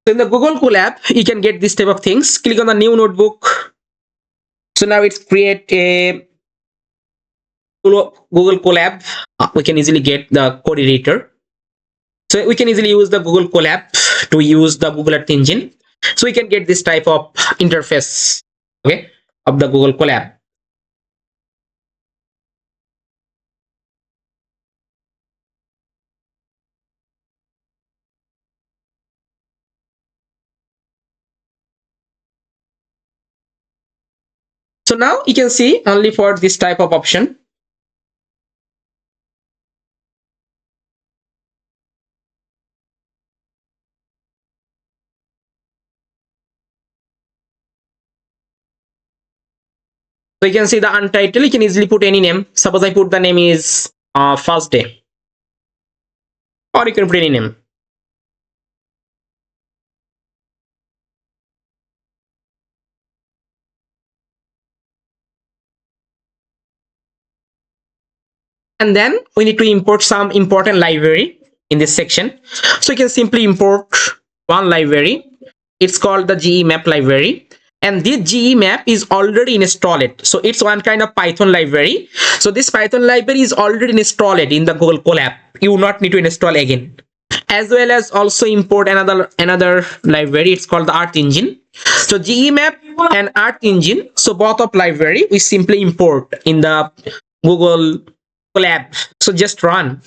So in the Google Colab, you can get this type of things. Click on the new notebook. So now it's create a Google Colab. We can easily get the code editor. So we can easily use the Google Colab to use the Google Earth Engine. So we can get this type of interface, okay, of the Google Colab. So now you can see only for this type of option. So you can see the untitled, you can easily put any name. Suppose I put the name is first day, or you can put any name. And then we need to import some important library in this section. So you can simply import one library. It's called the GEMap library. And this GEMap is already installed. So it's one kind of Python library. So this Python library is already installed in the Google Colab. You will not need to install again. As well as also import another library. It's called the Earth Engine. So GEMap and Earth Engine. So both of library we simply import in the Google Colab. So just run.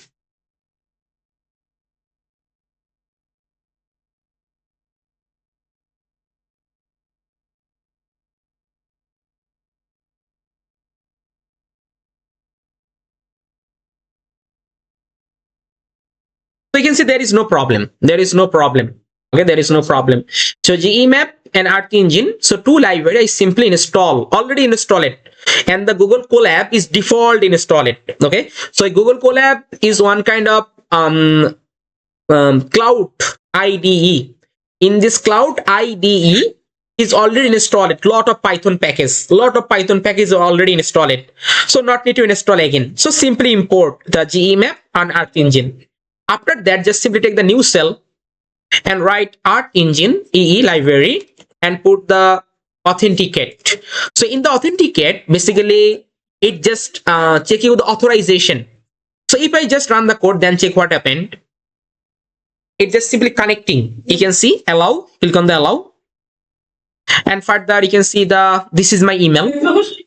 So you can see there is no problem. There is no problem. Okay, there is no problem. So GEMap and Earth Engine. So two libraries I simply already install it. And the Google Colab is default installed. Okay, so Google Colab is one kind of cloud IDE. In this cloud IDE is already installed. Lot of Python packages. Are already installed. So not need to install again. So simply import the GEMap and Earth Engine. After that, just simply take the new cell and write Earth Engine EE library and put the authenticate. So in the authenticate, basically it just check you the authorization. So if I just run the code, then check what happened. It's just simply connecting. You can see allow, click on the allow. And further you can see this is my email,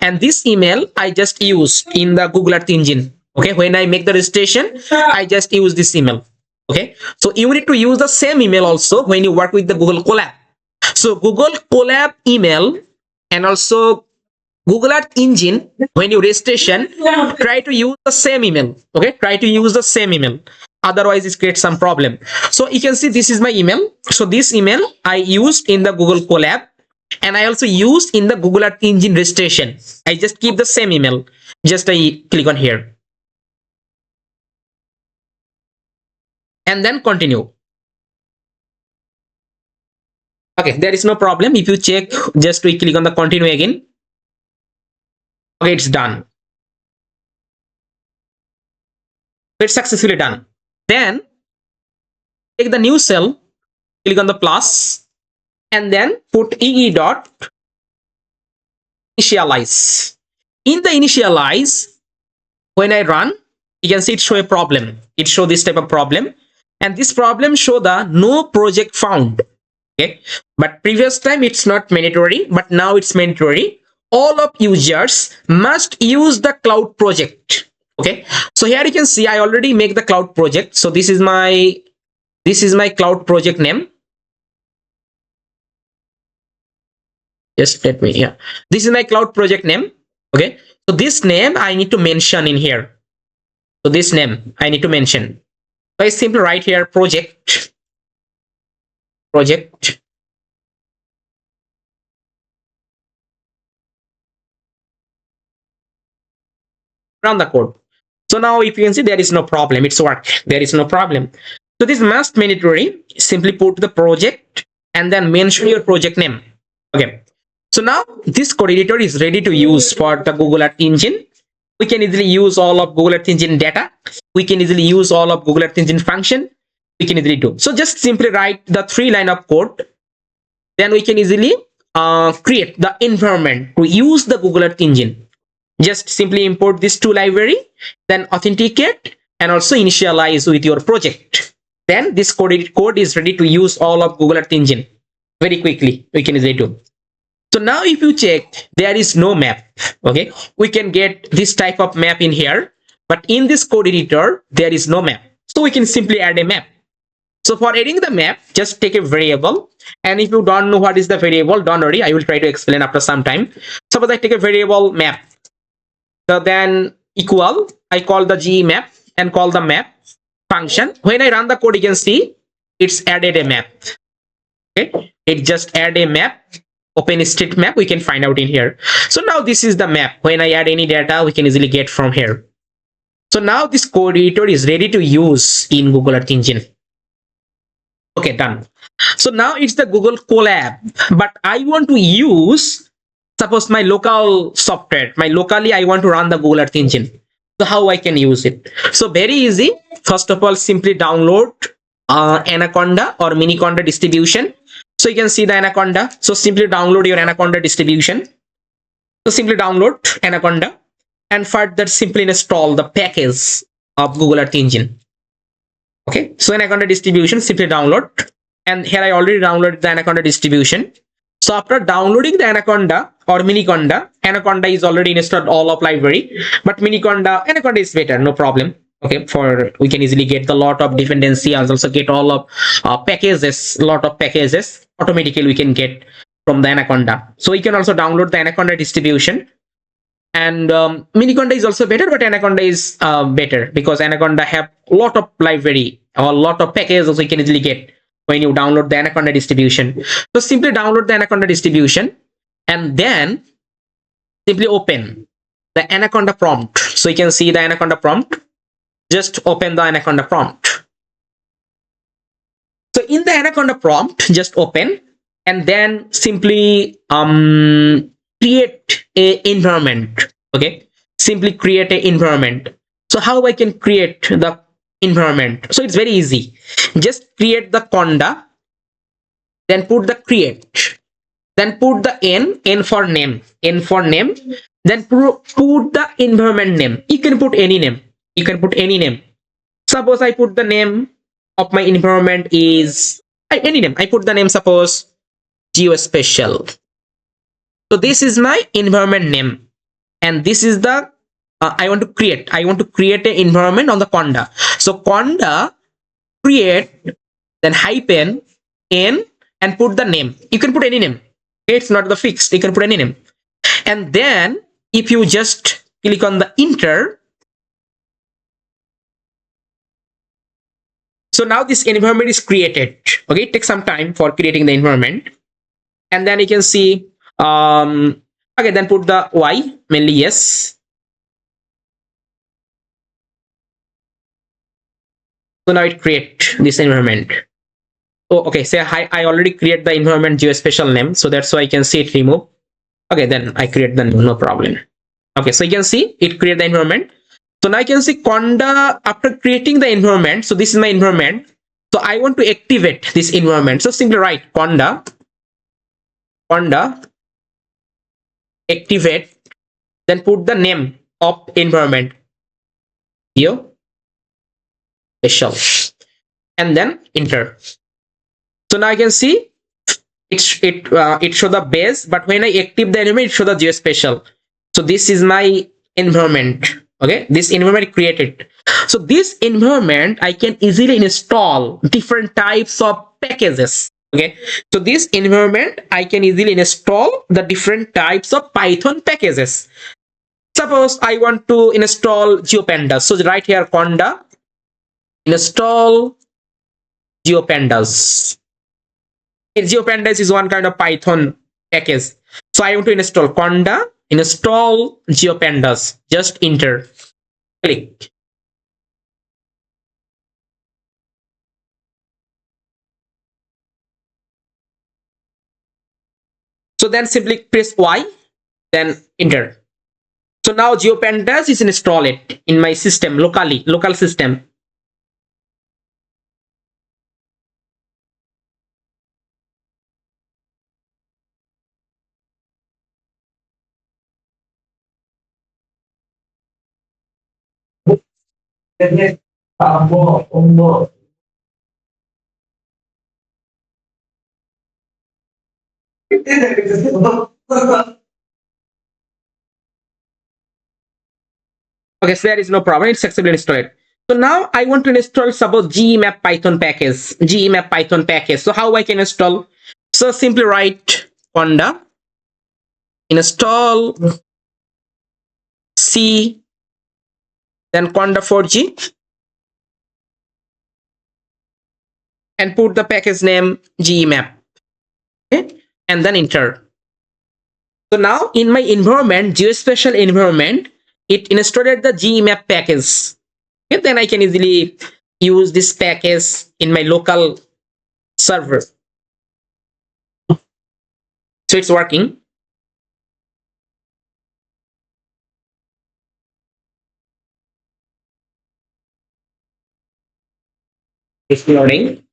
and this email I just used in the Google Earth Engine. Okay, when I make the registration, I just use this email. Okay, so you need to use the same email also when you work with the Google Colab. So Google Colab email and also Google Earth Engine, when you registration, try to use the same email. Okay, try to use the same email. Otherwise it creates some problem. So you can see this is my email. So this email I used in the Google Colab, and I also used in the Google Earth Engine registration. I just keep the same email. Just I click on here. And then continue. Okay, there is no problem. If you check, just we click on the continue again. Okay, it's done. It's successfully done. Then take the new cell, click on the plus, and then put EE dot initialize. In the initialize, when I run, you can see it show a problem. It show this type of problem, and this problem show the no project found. Okay, but previous time it's not mandatory, but now it's mandatory. All of users must use the cloud project. Okay, so here you can see I already make the cloud project. So this is my cloud project name. Just let me, yeah, this is my cloud project name. Okay, so this name I need to mention in here. So this name I need to mention. So I simply write here project. Run the code. So now if you can see there is no problem, it's worked. There is no problem. So this must mandatory. Simply put the project and then mention your project name. Okay. So now this code editor is ready to use for the Google Earth Engine. We can easily use all of Google Earth Engine data. We can easily use all of Google Earth Engine function. we can easily do. So just simply write the 3 line of code. Then we can easily create the environment to use the Google Earth engine. Just simply import this 2 library, then authenticate and also initialize with your project. Then this code is ready to use all of Google Earth engine very quickly. We can easily do. So now if you check, there is no map. Okay, we can get this type of map in here, but in this code editor there is no map. So we can simply add a map. So for adding the map, just take a variable, and if you don't know what is the variable, don't worry, I will try to explain after some time. Suppose I take a variable map, so then equal, I call the GE map and call the map function. When I run the code, you can see it's added a map. Okay, it just add a map, open state map, we can find out in here. So now this is the map. When I add any data, we can easily get from here. So now this code editor is ready to use in Google Earth engine. Okay, done. So now it's the Google Colab, but I want to use, suppose my local software, locally I want to run the Google Earth engine. So how I can use it? So very easy. First of all, simply download Anaconda or Miniconda distribution. So you can see the Anaconda. So simply download your Anaconda distribution. So simply download Anaconda and further simply install the package of Google Earth engine. Okay, so Anaconda distribution, simply download, and here I already downloaded the Anaconda distribution. So after downloading the Anaconda or Miniconda, Anaconda is already installed all of library, but Anaconda is better, no problem. Okay, for we can easily get the lot of dependency and also get all of packages, lot of packages automatically we can get from the Anaconda. So we can also download the Anaconda distribution. And Miniconda is also better, but Anaconda is better because Anaconda have a lot of library or a lot of packages also you can easily get when you download the Anaconda distribution. So simply download the Anaconda distribution and then simply open the Anaconda prompt. So you can see the Anaconda prompt. Just open the Anaconda prompt. So in the Anaconda prompt, just open and then simply create a environment. Okay, simply create a environment. So how I can create the environment? So it's very easy. Just create the conda, then put the create, then put the n for name, then put the environment name. You can put any name. You can put any name. Suppose I put the name of my environment is any name. I put the name, suppose geospatial. So this is my environment name, and this is the I want to create an environment on the conda. So conda create, then hyphen n and put the name. You can put any name. Okay, it's not the fixed. You can put any name, and then if you just click on the enter, so now this environment is created. Okay, it takes some time for creating the environment, and then you can see. Okay, then put the y, mainly yes. So now it create this environment. Oh, okay, say I already create the environment geospatial name, so that's why I can see it remove. Okay, then I create the name, no problem. Okay, so you can see it create the environment. So now I can see conda after creating the environment. So this is my environment. So I want to activate this environment. So simply write conda activate, then put the name of environment geospatial, and then enter. So now I can see it show the base, but when I active the environment, it show the geospatial. So this is my environment. Okay, this environment created. So this environment I can easily install different types of packages. Okay, so this environment I can easily install the different types of Python packages. Suppose I want to install GeoPandas. So right here conda install GeoPandas. GeoPandas is one kind of Python package. So I want to install conda install GeoPandas. Just enter, click. So then simply press Y, then enter. So now GeoPandas is installed in my system locally, local system. Okay, so there is no problem. It's successfully installed. So now I want to install suppose GEmap Python package. GEmap Python package. So how I can install? So simply write conda install C then conda 4G and put the package name GEmap. Okay, and then enter. So now in my environment, geospatial environment, it installed the GEmap package. Okay, then I can easily use this package in my local server. So it's working. It's loading.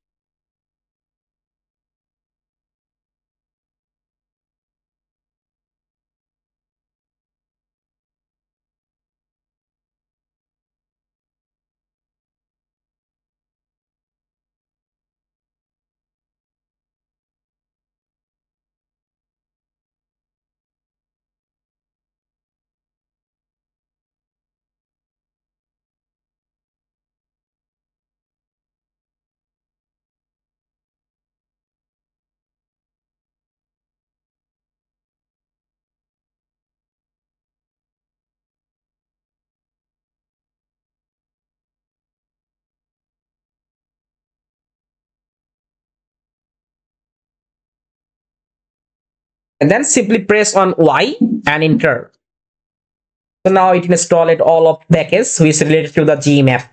And then simply press on Y and enter. So now it installed all of packages which is related to the GEmap.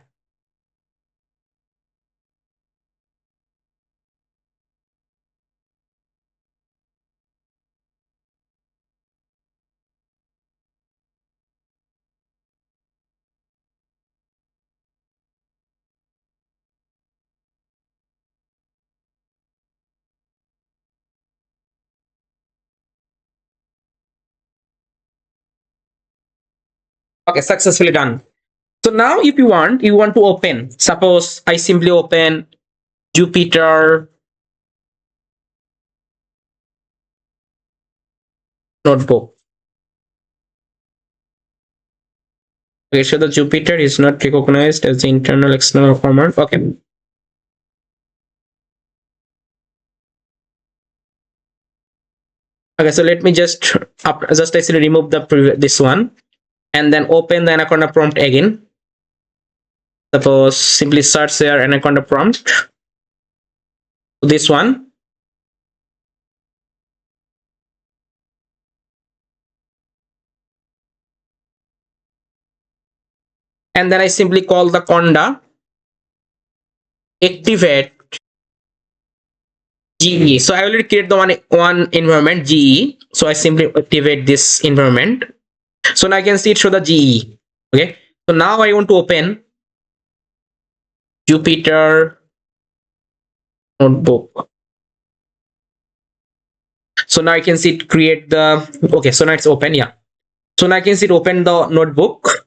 Okay, successfully done. So now if you want to open, suppose I simply open Jupyter notebook. Okay, so the Jupyter is not recognized as the internal external format. Okay. Okay, so let me just actually remove the this one and then open the Anaconda prompt again. Suppose simply search there Anaconda prompt. This one. And then I simply call the conda activate GE. So I already create the one environment GE. So I simply activate this environment. So now I can see it show the GE. Okay. So now I want to open Jupyter notebook. So now I can see it create the, okay, so now it's open. Yeah. So now I can see it open the notebook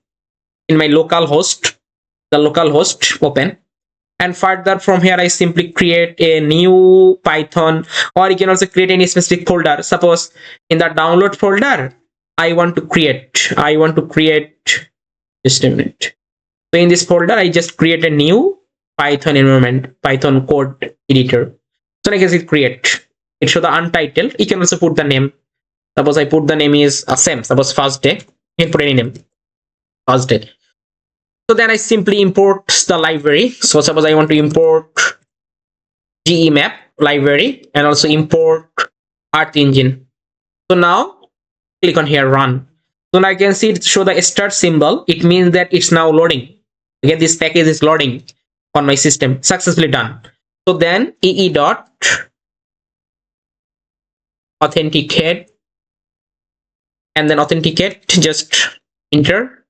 in my local host, the local host open. And further from here, I simply create a new Python, or you can also create any specific folder. Suppose in the download folder, I want to create, just a minute. So in this folder, I just create a new Python environment, Python code editor. So I can see create. It show the untitled. You can also put the name. Suppose I put the name is same. Suppose first day. You can put any name. First day. So then I simply import the library. So suppose I want to import GEmap library and also import Earth Engine. So now click on here run. So now I can see it show the start symbol. It means that it's now loading. Again, this package is loading on my system. Successfully done. So then ee dot authenticate and then authenticate, just enter.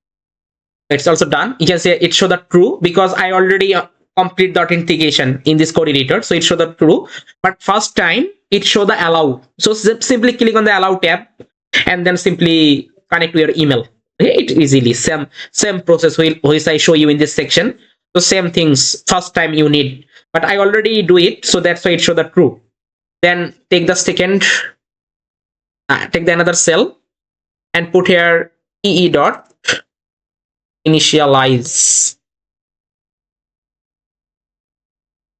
It's also done. You can say it show the true because I already complete the authentication in this code editor. So it show the true, but first time it show the allow. So simply click on the allow tab and then simply connect to your email. Okay, it easily same process which I show you in this section. So same things first time you need, but I already do it, so that's why it show the true. Then take the second, take the another cell and put here ee dot initialize,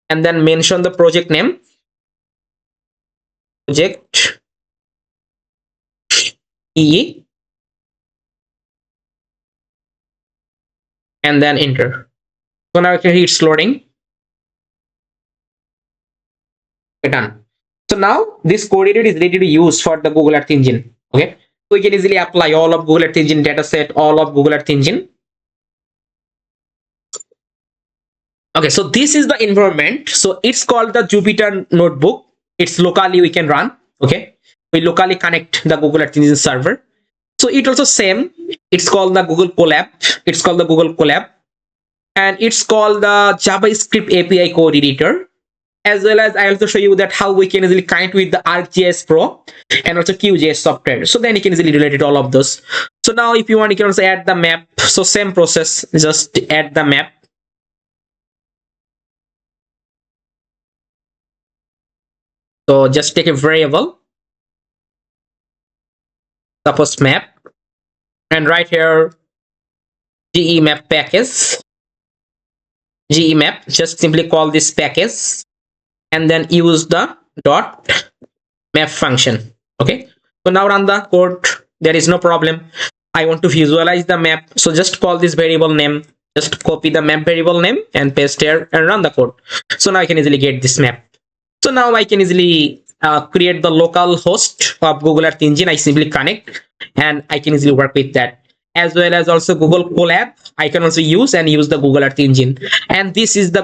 and then mention the project name, project ee, and then enter. So now you can see it's loading. Okay, done. So now this code editor is ready to use for the Google Earth Engine. Okay, so we can easily apply all of Google Earth Engine dataset, all of Google Earth Engine. Okay, so this is the environment. So it's called the Jupyter notebook. It's locally we can run. Okay, we locally connect the Google Earth Engine server. So it also same. It's called the Google Colab. It's called the Google Colab, and it's called the JavaScript API code editor. As well as I also show you that how we can easily connect with the ArcGIS Pro and also QGIS software. So then you can easily relate it all of those. So now if you want, you can also add the map. So same process, just add the map. So just take a variable, suppose map, and right here GE map package, GE map, just simply call this package and then use the dot map function. Okay, so now run the code. There is no problem. I want to visualize the map, so just call this variable name, just copy the map variable name and paste here and run the code. So now I can easily get this map. So now I can easily create the local host of Google Earth Engine. I simply connect and I can easily work with that. As well as also Google Colab, I can also use the Google Earth Engine. And this is the